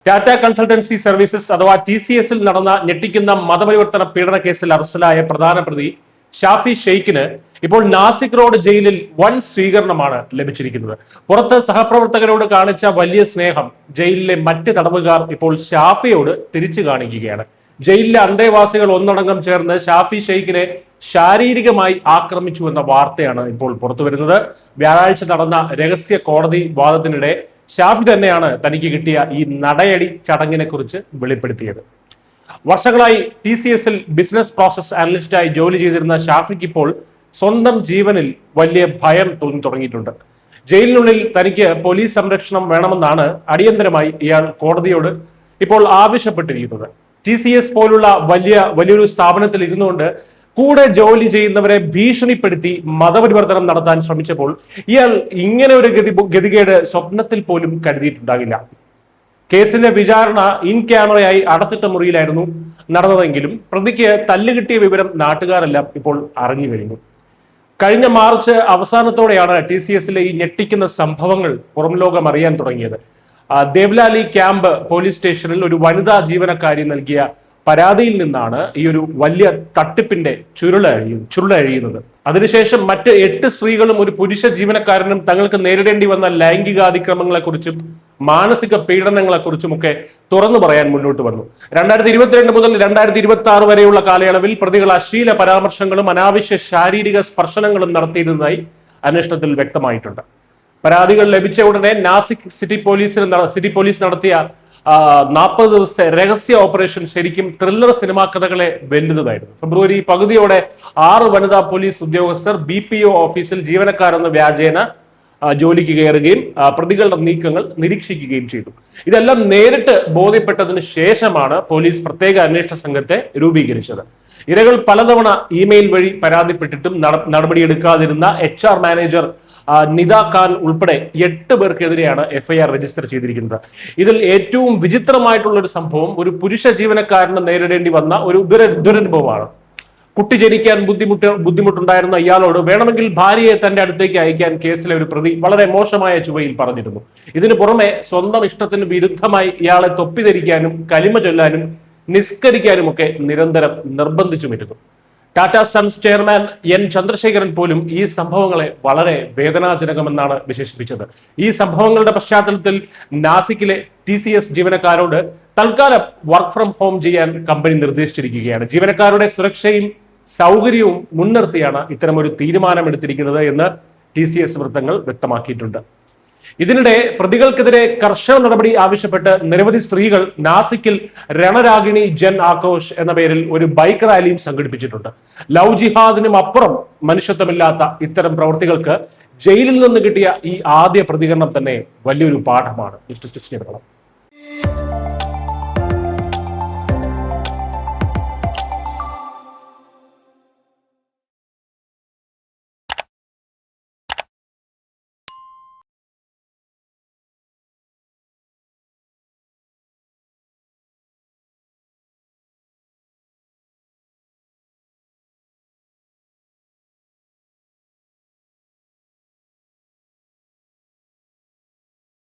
Tata consultancy services അഥവാ TCSൽ നടന്ന ഞെട്ടിക്കുന്ന മതപരിവർത്തന പീഡന കേസിൽ അറസ്റ്റിലായ പ്രധാന പ്രതി ഷാഫി ഷെയ്ഖിന് ഇപ്പോൾ നാസിക് റോഡ് ജയിലിൽ വൻ സ്വീകരണമാണ് ലഭിച്ചിരിക്കുന്നത്. പുറത്ത് സഹപ്രവർത്തകരോട് കാണിച്ച വലിയ സ്നേഹം ജയിലിലെ മറ്റ് തടവുകാർ ഇപ്പോൾ ഷാഫിയോട് തിരിച്ചു കാണിക്കുകയാണ്. ജയിലിലെ അന്തേവാസികൾ ഒന്നടങ്കം ചേർന്ന് ഷാഫി ഷെയ്ഖിനെ ശാരീരികമായി ആക്രമിച്ചു എന്ന വാർത്തയാണ് ഇപ്പോൾ പുറത്തുവരുന്നത്. വ്യാഴാഴ്ച നടന്ന രഹസ്യ കോടതി വാദത്തിനിടെ ഷാഫി തന്നെയാണ് തനിക്ക് കിട്ടിയ ഈ നടയടി ചടങ്ങിനെ കുറിച്ച് വെളിപ്പെടുത്തിയത്. വർഷങ്ങളായി TCSൽ ബിസിനസ് പ്രോസസ് അനലിസ്റ്റായി ജോലി ചെയ്തിരുന്ന ഷാഫിക്ക് ഇപ്പോൾ സ്വന്തം ജീവനിൽ വലിയ ഭയം തോന്നി തുടങ്ങിയിട്ടുണ്ട്. ജയിലിനുള്ളിൽ തനിക്ക് പോലീസ് സംരക്ഷണം വേണമെന്നാണ് അടിയന്തരമായി ഇയാൾ കോടതിയോട് ഇപ്പോൾ ആവശ്യപ്പെട്ടിരിക്കുന്നത്. TCS പോലുള്ള വലിയൊരു സ്ഥാപനത്തിൽ ഇരുന്നുകൊണ്ട് കൂടെ ജോലി ചെയ്യുന്നവരെ ഭീഷണിപ്പെടുത്തി മതപരിവർത്തനം നടത്താൻ ശ്രമിച്ചപ്പോൾ ഇയാൾ ഇങ്ങനെ ഒരു ഗതികേട് സ്വപ്നത്തിൽ പോലും കരുതിയിട്ടുണ്ടാകില്ല. കേസിന്റെ വിചാരണ ഇൻ ക്യാമറയായി അടച്ചിട്ട മുറിയിലായിരുന്നു നടന്നതെങ്കിലും പ്രതിക്ക് തല്ലുകിട്ടിയ വിവരം നാട്ടുകാരെല്ലാം ഇപ്പോൾ അറിഞ്ഞു കഴിഞ്ഞു. കഴിഞ്ഞ മാർച്ച് അവസാനത്തോടെയാണ് TCSലെ ഈ ഞെട്ടിക്കുന്ന സംഭവങ്ങൾ പുറം ലോകം അറിയാൻ തുടങ്ങിയത്. ദേവ്ലാലി ക്യാമ്പ് പോലീസ് സ്റ്റേഷനിൽ ഒരു ജീവനക്കാരി നൽകിയ പരാതിയിൽ നിന്നാണ് ഈ ഒരു വലിയ തട്ടിപ്പിന്റെ ചുരുളഴിയുന്നത്. അതിനുശേഷം മറ്റ് 8 സ്ത്രീകളും ഒരു പുരുഷ ജീവനക്കാരനും തങ്ങൾക്ക് നേരിടേണ്ടി വന്ന ലൈംഗികാതിക്രമങ്ങളെക്കുറിച്ചും മാനസിക പീഡനങ്ങളെക്കുറിച്ചുമൊക്കെ തുറന്നു പറയാൻ മുന്നോട്ട് വന്നു. 2022 മുതൽ 2026 വരെയുള്ള കാലയളവിൽ പ്രതികൾ അശ്ലീല പരാമർശങ്ങളും അനാവശ്യ ശാരീരിക സ്പർശനങ്ങളും നടത്തിയിരുന്നതായി അന്വേഷണത്തിൽ വ്യക്തമായിട്ടുണ്ട്. പരാതികൾ ലഭിച്ച ഉടനെ നാസിക് സിറ്റി പോലീസ് നടത്തിയ 40 ദിവസത്തെ രഹസ്യ ഓപ്പറേഷൻ ശരിക്കും ത്രില്ലർ സിനിമാ കഥകളെ വെല്ലുന്നതായിരുന്നു. ഫെബ്രുവരി പകുതിയോടെ 6 വനിതാ പോലീസ് ഉദ്യോഗസ്ഥർ BPO ഓഫീസിൽ ജീവനക്കാരെന്ന വ്യാജേന ജോലിക്ക് കയറുകയും പ്രതികളുടെ നീക്കങ്ങൾ നിരീക്ഷിക്കുകയും ചെയ്തു. ഇതെല്ലാം നേരിട്ട് ബോധ്യപ്പെട്ടതിന് ശേഷമാണ് പോലീസ് പ്രത്യേക അന്വേഷണ സംഘത്തെ രൂപീകരിച്ചത്. ഇരകൾ പലതവണ ഇമെയിൽ വഴി പരാതിപ്പെട്ടിട്ടും നടപടിയെടുക്കാതിരുന്ന HR മാനേജർ നിദ ഖാൻ ഉൾപ്പെടെ 8 പേർക്കെതിരെയാണ് FIR രജിസ്റ്റർ ചെയ്തിരിക്കുന്നത്. ഇതിൽ ഏറ്റവും വിചിത്രമായിട്ടുള്ള ഒരു സംഭവം ഒരു പുരുഷ ജീവനക്കാരന് നേരിടേണ്ടി വന്ന ഒരു ദുരനുഭവമാണ്. കുട്ടി ജനിക്കാൻ ബുദ്ധിമുട്ടുണ്ടായിരുന്ന ഇയാളോട് വേണമെങ്കിൽ ഭാര്യയെ തന്റെ അടുത്തേക്ക് അയക്കാൻ കേസിലെ ഒരു പ്രതി വളരെ മോശമായ ചുവയിൽ പറഞ്ഞിരുന്നു. ഇതിനു പുറമെ സ്വന്തം ഇഷ്ടത്തിന് വിരുദ്ധമായി ഇയാളെ തൊപ്പിധരിക്കാനും കലിമ ചൊല്ലാനും നിസ്കരിക്കാനും ഒക്കെ നിരന്തരം നിർബന്ധിച്ചുമിരുന്നു. Tata sons chairman N Chandrasekaran പോലും ഈ സംഭവങ്ങളെ വളരെ വേദനാജനകമെന്നാണ് വിശേഷിപ്പിച്ചത്. ഈ സംഭവങ്ങളുടെ പശ്ചാത്തലത്തിൽ നാസിക്കിലെ TCS ജീവനക്കാരോട് തൽക്കാലം വർക്ക് ഫ്രം ഹോം ചെയ്യാൻ കമ്പനി നിർദ്ദേശിച്ചിരിക്കുകയാണ്. ജീവനക്കാരുടെ സുരക്ഷയും സൗകര്യവും മുൻനിർത്തിയാണ് ഇത്തരമൊരു തീരുമാനമെടുത്തിരിക്കുന്നത് എന്ന് TCS വൃത്തങ്ങൾ വ്യക്തമാക്കിയിട്ടുണ്ട്. ഇതിനിടെ പ്രതികൾക്കെതിരെ കർശന നടപടി ആവശ്യപ്പെട്ട് നിരവധി സ്ത്രീകൾ നാസിക്കിൽ രണരാഗിണി ജൻ ആക്രോശ് എന്ന പേരിൽ ഒരു ബൈക്ക് റാലിയും സംഘടിപ്പിച്ചിട്ടുണ്ട്. ലവ് ജിഹാദിനും അപ്പുറം മനുഷ്യത്വമില്ലാത്ത ഇത്തരം പ്രവൃത്തികൾക്ക് ജയിലിൽ നിന്ന് കിട്ടിയ ഈ ആദ്യ പ്രതികരണം തന്നെ വലിയൊരു പാഠമാണ്.